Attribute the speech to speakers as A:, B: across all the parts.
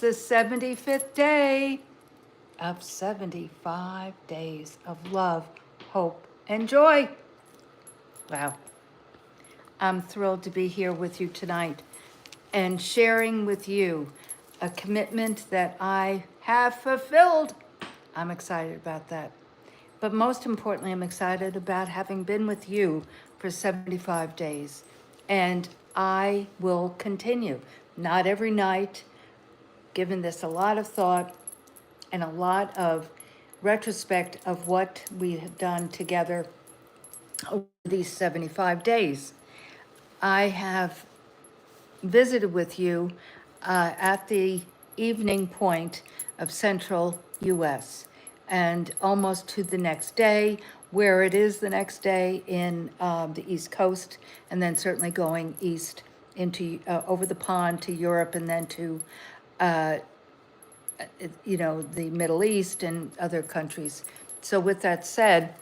A: the 75th day of 75 days of love, hope, and joy. Wow. I'm thrilled to be here with you tonight and sharing with you a commitment that I have fulfilled. I'm excited about that. But most importantly, I'm excited about having been with you for 75 days. And I will continue, not every night, given this a lot of thought and a lot of retrospect of what we have done together over these 75 days. I have visited with you at the evening point of central US and almost to the next day, where it is the next day in the East Coast, and then certainly going east into over the pond to Europe, and then to the Middle East and other countries. So with that said,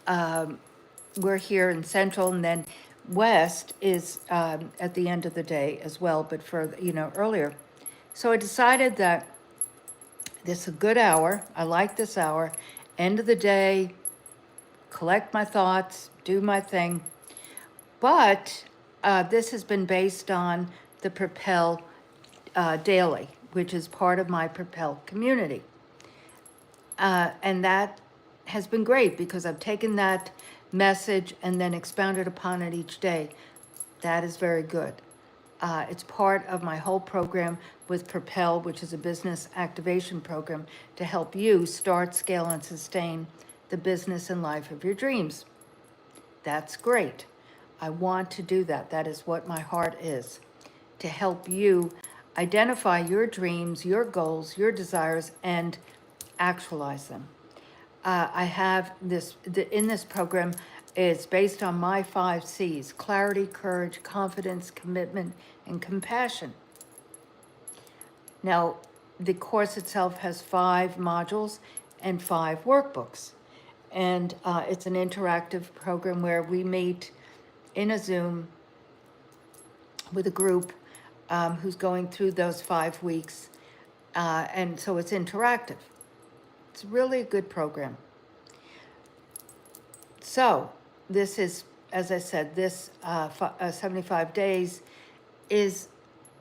A: we're here in Central, and then West is at the end of the day as well, but for, earlier. So I decided that this is a good hour. I like this hour. End of the day, collect my thoughts, do my thing. But this has been based on the Propel Daily, which is part of my Propel community. And that has been great because I've taken that message and then expounded upon it each day. That is very good. It's part of my whole program with Propel, which is a business activation program to help you start, scale, and sustain the business and life of your dreams. That's great. I want to do that. That is what my heart is, to help you identify your dreams, your goals, your desires, and actualize them. I have in this program, it's based on my 5 C's: clarity, courage, confidence, commitment, and compassion. Now, the course itself has 5 modules and 5 workbooks. And it's an interactive program where we meet in a Zoom with a group who's going through those 5 weeks. And so it's interactive. It's really a good program. So this is, as I said, this 75 days is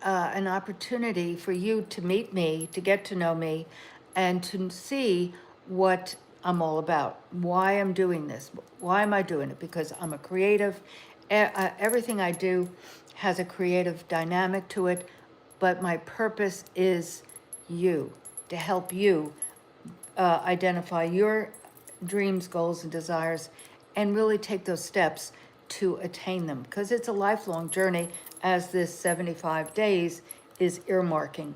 A: an opportunity for you to meet me, to get to know me, and to see what I'm all about, why I'm doing this. Why am I doing it? Because I'm a creative. Everything I do has a creative dynamic to it, but my purpose is you, to help you identify your dreams, goals, and desires, and really take those steps to attain them, because it's a lifelong journey, as this 75 days is earmarking.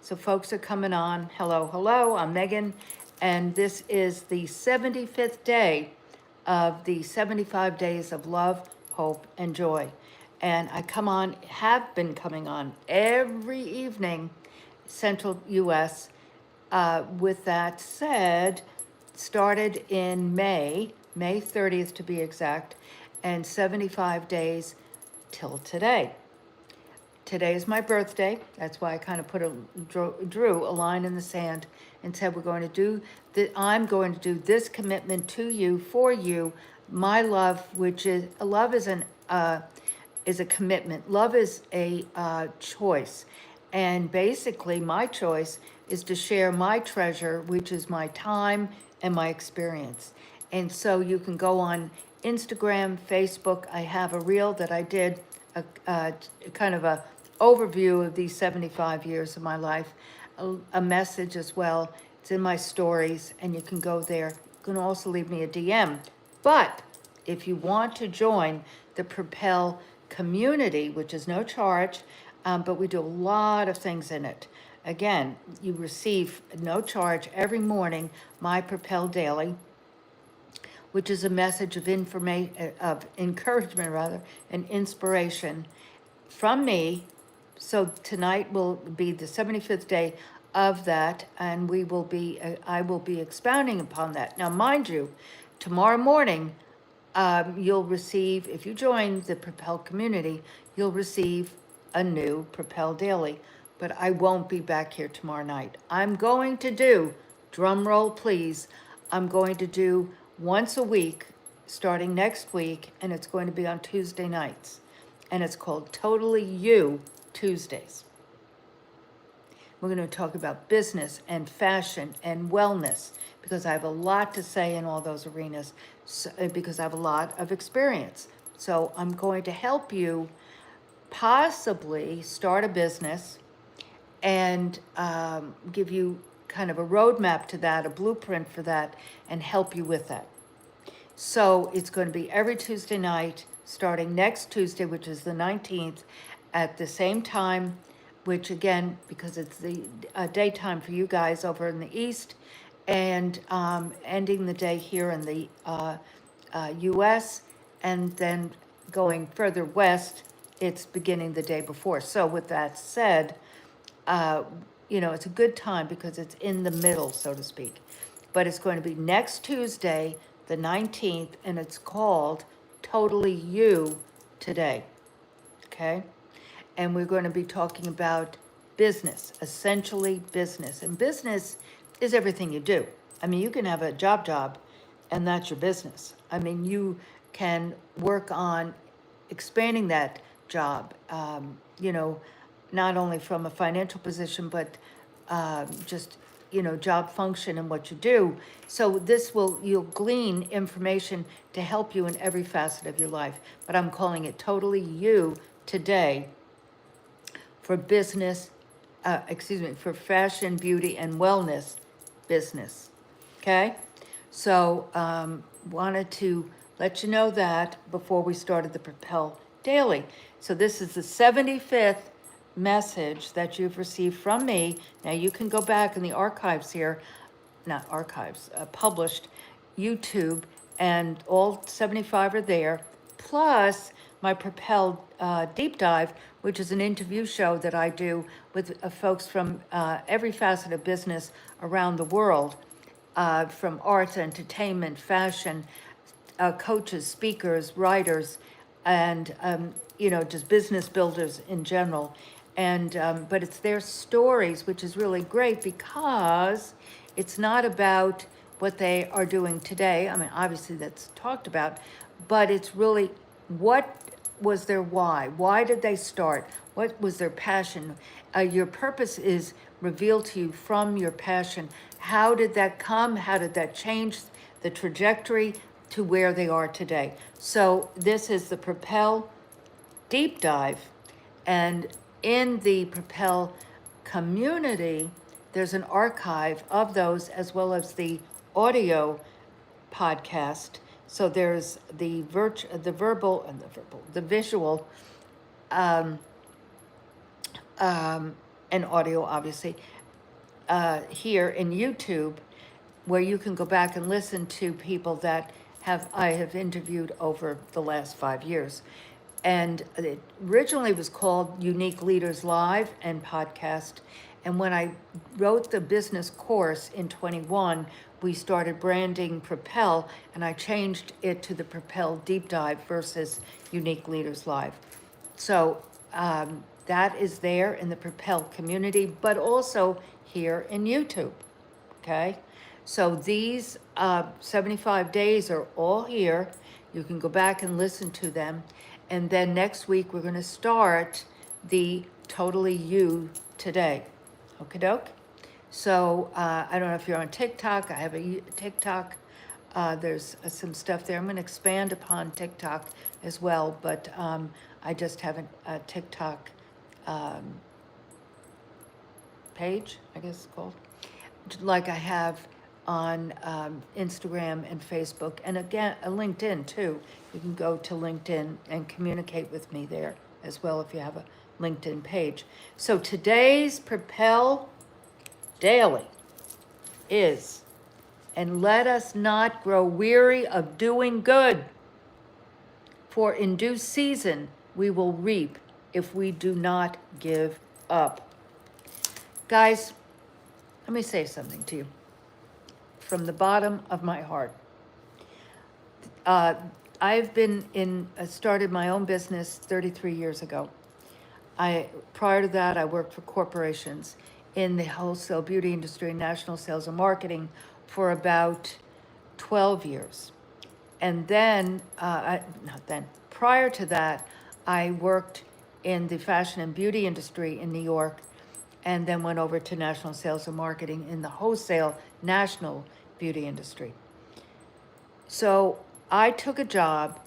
A: So folks are coming on. Hello, I'm Megan, and this is the 75th day of the 75 days of love, hope, and joy. And I have been coming on every evening, Central US. With that said, started in May 30th to be exact, and 75 days till today. Today is my birthday. That's why I kind of drew a line in the sand and said I'm going to do this commitment to you, for you, my love, which is is a commitment. Love is a choice. And basically my choice is to share my treasure, which is my time and my experience. And so you can go on Instagram, Facebook. I have a reel that I did, a kind of a overview of these 75 years of my life, a message as well. It's in my stories, and you can go there. You can also leave me a DM. But if you want to join the Propel community, which is no charge, but we do a lot of things in it. Again, you receive no charge every morning my Propel Daily, which is a message of encouragement and inspiration from me. So tonight will be the 75th day of that, and I will be expounding upon that. Now, mind you, tomorrow morning, you'll receive, if you join the Propel community, you'll receive a new Propel Daily, but I won't be back here tomorrow night. I'm going to do, drum roll please, I'm going to do once a week, starting next week, and it's going to be on Tuesday nights. And it's called Totally You Tuesdays. We're going to talk about business and fashion and wellness because I have a lot to say in all those arenas, because I have a lot of experience. So I'm going to help you possibly start a business and give you kind of a roadmap to that, a blueprint for that, and help you with that. So it's going to be every Tuesday night, starting next Tuesday, which is the 19th, at the same time, which again, because it's the daytime for you guys over in the East, and ending the day here in the US, and then going further west, it's beginning the day before. So with that said, it's a good time because it's in the middle, so to speak. But it's going to be next Tuesday, the 19th, and it's called Totally You Today. Okay? And we're going to be talking about business, essentially business. And business is everything you do. I mean, you can have a job, and that's your business. I mean, you can work on expanding that job, not only from a financial position, but just, job function and what you do. So you'll glean information to help you in every facet of your life. But I'm calling it Totally You Today for business, for fashion, beauty, and wellness business. Okay? So wanted to let you know that before we started the Propel Daily. So this is the 75th message that you've received from me. Now you can go back in the archives here, not archives, published YouTube, and all 75 are there, plus my Propel Deep Dive, which is an interview show that I do with folks from every facet of business around the world, from arts, entertainment, fashion, coaches, speakers, writers, and just business builders in general. And but it's their stories, which is really great because it's not about what they are doing today. I mean, obviously that's talked about, but it's really what was their why? Why did they start? What was their passion? Your purpose is revealed to you from your passion. How did that come? How did that change the trajectory to where they are today? So this is the Propel Deep Dive, and in the Propel community, there's an archive of those as well as the audio podcast. So there's the visual, and audio, obviously, here in YouTube, where you can go back and listen to people that I have interviewed over the last 5 years. And it originally was called Unique Leaders Live and Podcast. And when I wrote the business course in 21, we started branding Propel, and I changed it to the Propel Deep Dive versus Unique Leaders Live. So that is there in the Propel community, but also here in YouTube, okay? So these 75 days are all here. You can go back and listen to them. And then next week, we're going to start the Totally You Today. Okie doke? So I don't know if you're on TikTok. I have a TikTok. There's some stuff there. I'm going to expand upon TikTok as well, but I just have a TikTok page, I guess it's called, like I have on Instagram and Facebook, and again, LinkedIn too. You can go to LinkedIn and communicate with me there as well if you have a LinkedIn page. So today's Propel Daily is, and let us not grow weary of doing good, for in due season we will reap if we do not give up. Guys, let me say something to you from the bottom of my heart. I've been started my own business 33 years ago. Prior to that, I worked for corporations in the wholesale beauty industry, national sales and marketing for about 12 years. And then, not then, prior to that, I worked in the fashion and beauty industry in New York, and then went over to national sales and marketing in the wholesale national beauty industry. So I took a job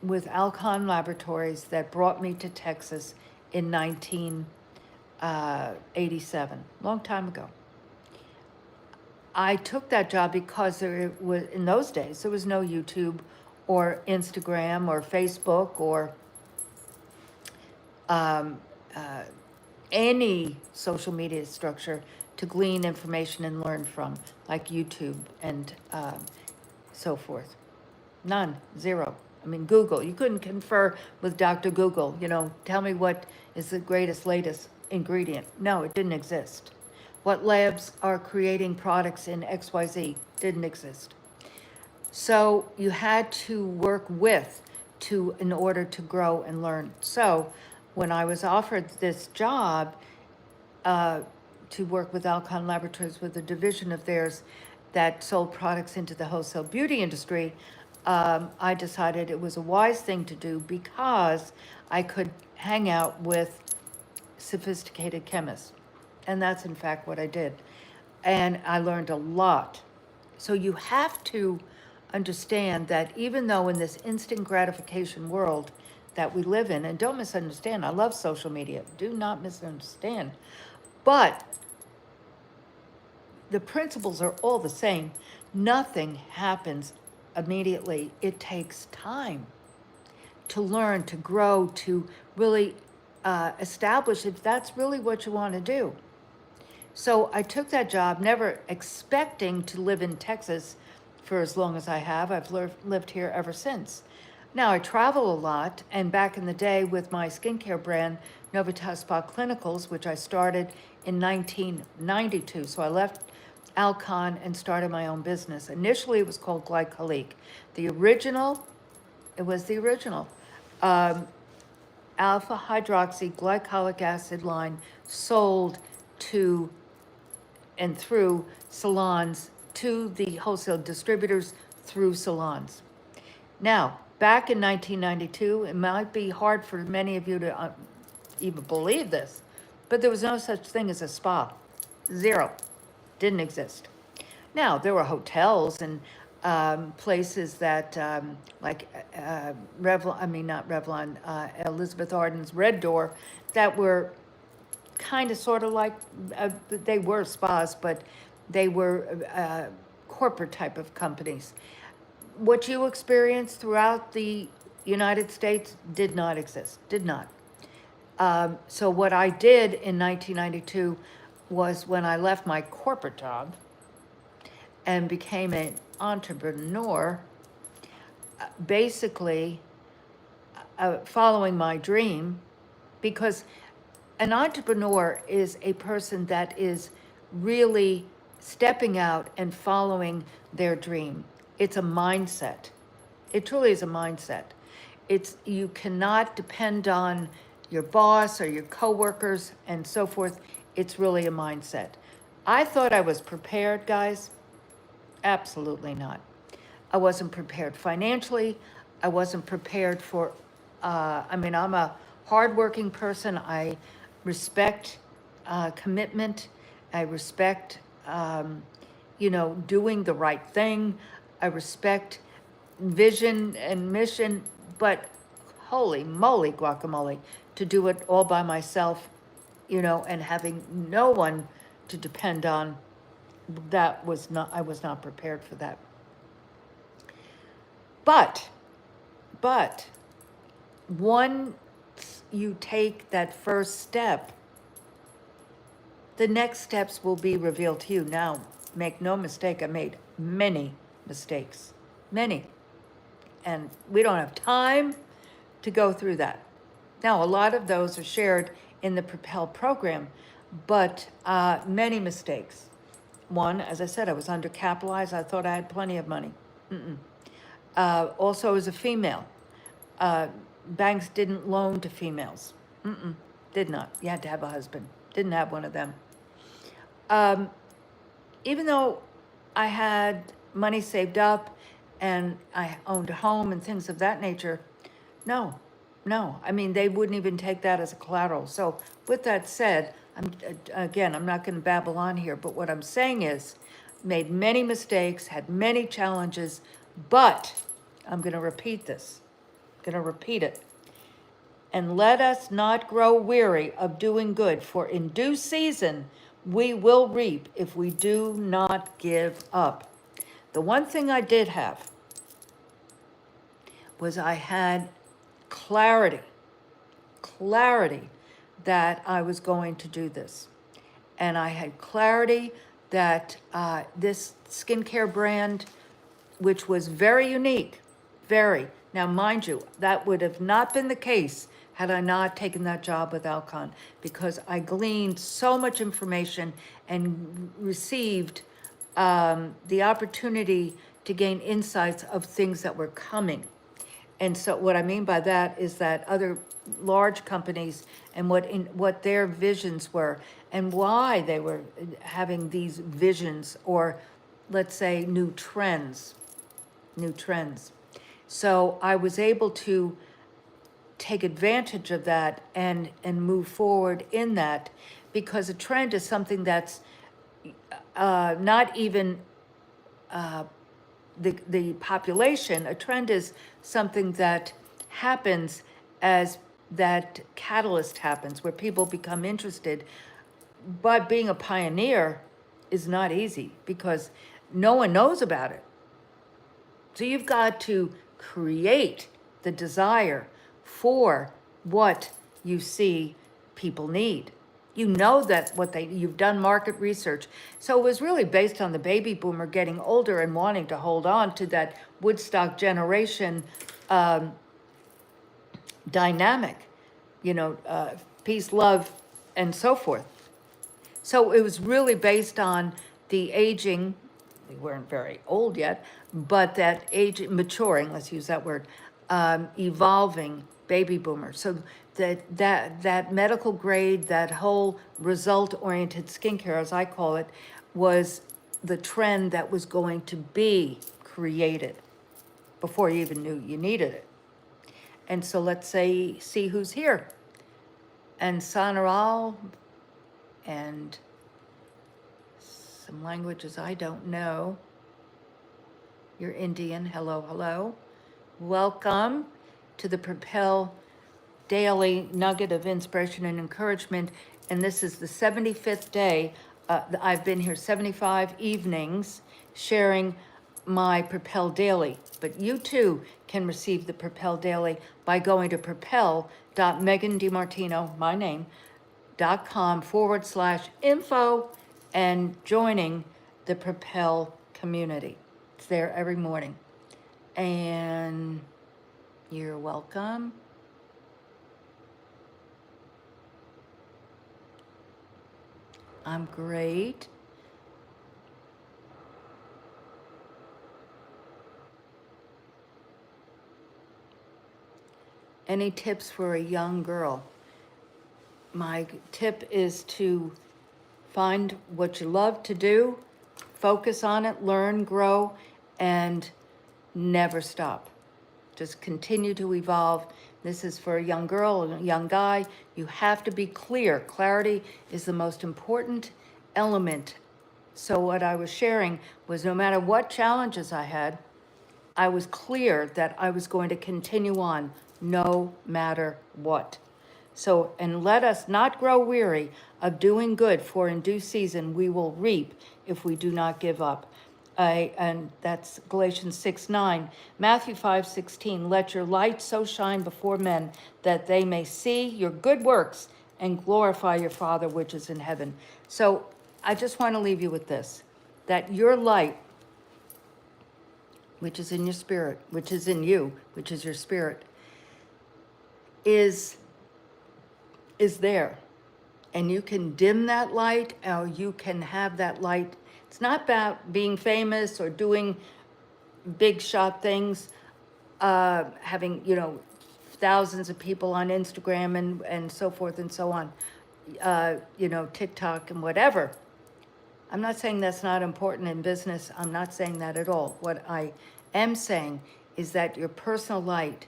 A: with Alcon Laboratories that brought me to Texas in 1987, long time ago. I took that job because there was, in those days, there was no YouTube or Instagram or Facebook or um, uh, any social media structure to glean information and learn from, like YouTube and so forth. None, zero. I mean, Google, you couldn't confer with Dr. Google, tell me what is the greatest, latest ingredient. No, it didn't exist. What labs are creating products in XYZ didn't exist. So you had to work with in order to grow and learn. So when I was offered this job to work with Alcon Laboratories, with a division of theirs that sold products into the wholesale beauty industry, I decided it was a wise thing to do because I could hang out with sophisticated chemists. And that's in fact what I did. And I learned a lot. So you have to understand that even though in this instant gratification world that we live in, and don't misunderstand, I love social media, do not misunderstand, but the principles are all the same. Nothing happens immediately. It takes time to learn, to grow, to really establish if that's really what you want to do. So I took that job, never expecting to live in Texas for as long as I have. I've lived here ever since. Now I travel a lot, and back in the day with my skincare brand, Novitas Spa Clinicals, which I started in 1992. So I left Alcon and started my own business. Initially, it was called Glycolique. It was the original alpha hydroxy glycolic acid line sold to and through salons to the wholesale distributors through salons. Now, back in 1992, it might be hard for many of you to even believe this, but there was no such thing as a spa. Zero. Didn't exist. Now, there were hotels and places that, like not Revlon, Elizabeth Arden's Red Door, that were kind of sort of like, they were spas, but they were corporate type of companies. What you experienced throughout the United States did not exist, did not. So what I did in 1992 was, when I left my corporate job and became an entrepreneur, basically following my dream, because an entrepreneur is a person that is really stepping out and following their dream. It's a mindset. It truly is a mindset. You cannot depend on your boss or your coworkers and so forth. It's really a mindset. I thought I was prepared, guys. Absolutely not. I wasn't prepared financially. I wasn't prepared for, I'm a hardworking person. I respect commitment. I respect, doing the right thing. I respect vision and mission, but holy moly guacamole, to do it all by myself, and having no one to depend on, I was not prepared for that. But once you take that first step, the next steps will be revealed to you. Now, make no mistake, I made many mistakes, many. And we don't have time to go through that. Now, a lot of those are shared in the Propel program, but many mistakes. One, as I said, I was undercapitalized. I thought I had plenty of money. Also, as a female, banks didn't loan to females. Did not. You had to have a husband. Didn't have one of them. Even though I had money saved up and I owned a home and things of that nature, no, no. I mean, they wouldn't even take that as a collateral. So with that said, I'm not going to babble on here, but what I'm saying is, made many mistakes, had many challenges, but I'm going to repeat this. I'm going to repeat it. And let us not grow weary of doing good, for in due season we will reap if we do not give up. The one thing I did have was I had clarity that I was going to do this. And I had clarity that this skincare brand, which was very unique, very. Now, mind you, that would have not been the case had I not taken that job with Alcon, because I gleaned so much information and received the opportunity to gain insights of things that were coming. And so what I mean by that is that other large companies and what their visions were and why they were having these visions, or let's say new trends. So I was able to take advantage of that and move forward in that, because a trend is something that's not even the population. A trend is something that happens as that catalyst happens, where people become interested. But being a pioneer is not easy because no one knows about it. So you've got to create the desire for what you see people need. You know that you've done market research. So it was really based on the baby boomer getting older and wanting to hold on to that Woodstock generation dynamic, peace, love, and so forth. So it was really based on the aging, we weren't very old yet, but that maturing, let's use that word, evolving baby boomer. So that medical grade, that whole result-oriented skincare, as I call it, was the trend that was going to be created before you even knew you needed it. And so let's see who's here. And Sanaral, and some languages I don't know. You're Indian. Hello, hello. Welcome to the Propel Daily Nugget of Inspiration and Encouragement. And this is the 75th day. I've been here 75 evenings sharing my Propel Daily. But you too can receive the Propel Daily by going to propel.megandimartino, my name, .com/info and joining the Propel community. It's there every morning. And you're welcome. I'm great. Any tips for a young girl? My tip is to find what you love to do, focus on it, learn, grow, and never stop. Just continue to evolve. This is for a young girl, a young guy. You have to be clear. Clarity is the most important element. So what I was sharing was, no matter what challenges I had, I was clear that I was going to continue on no matter what. So, and let us not grow weary of doing good, for in due season we will reap if we do not give up. And that's Galatians 6:9. Matthew 5:16, let your light so shine before men that they may see your good works and glorify your Father which is in heaven. So I just want to leave you with this, that your light, which is in your spirit, which is in you, which is your spirit, is there. And you can dim that light, or you can have that light. It's not about being famous or doing big shot things, having, thousands of people on Instagram and so forth and so on, you know, TikTok and whatever. I'm not saying that's not important in business. I'm not saying that at all. What I am saying is that your personal light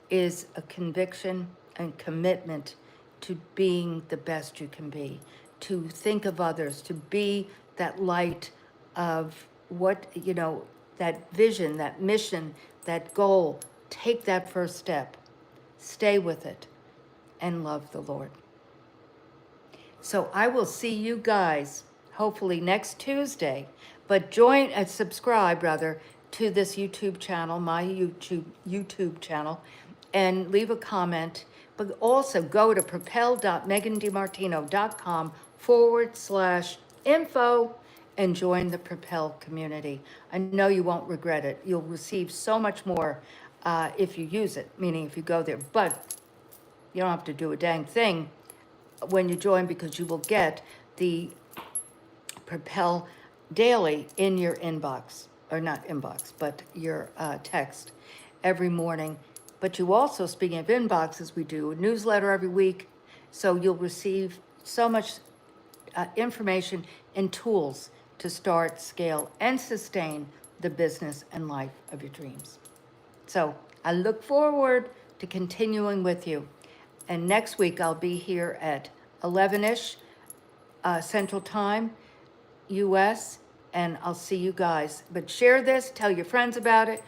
A: is a conviction and commitment to being the best you can be, to think of others, to be that light of what, you know, that vision, that mission, that goal. Take that first step, stay with it, and love the Lord. So I will see you guys hopefully next Tuesday, but join and subscribe rather to this YouTube channel, my YouTube channel, and leave a comment. But also go to propel.megandimartino.com/info and join the Propel community. I know you won't regret it. You'll receive so much more if you use it, meaning if you go there. But you don't have to do a dang thing when you join, because you will get the Propel daily in your inbox, or not inbox, but your text every morning. But you also, speaking of inboxes, we do a newsletter every week. So you'll receive so much information and tools to start, scale, and sustain the business and life of your dreams. So I look forward to continuing with you. And next week I'll be here at 11-ish Central Time, US, and I'll see you guys. But share this, tell your friends about it,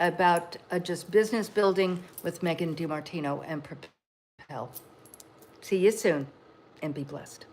A: about just business building with Megan DiMartino and Propel. See you soon, and be blessed.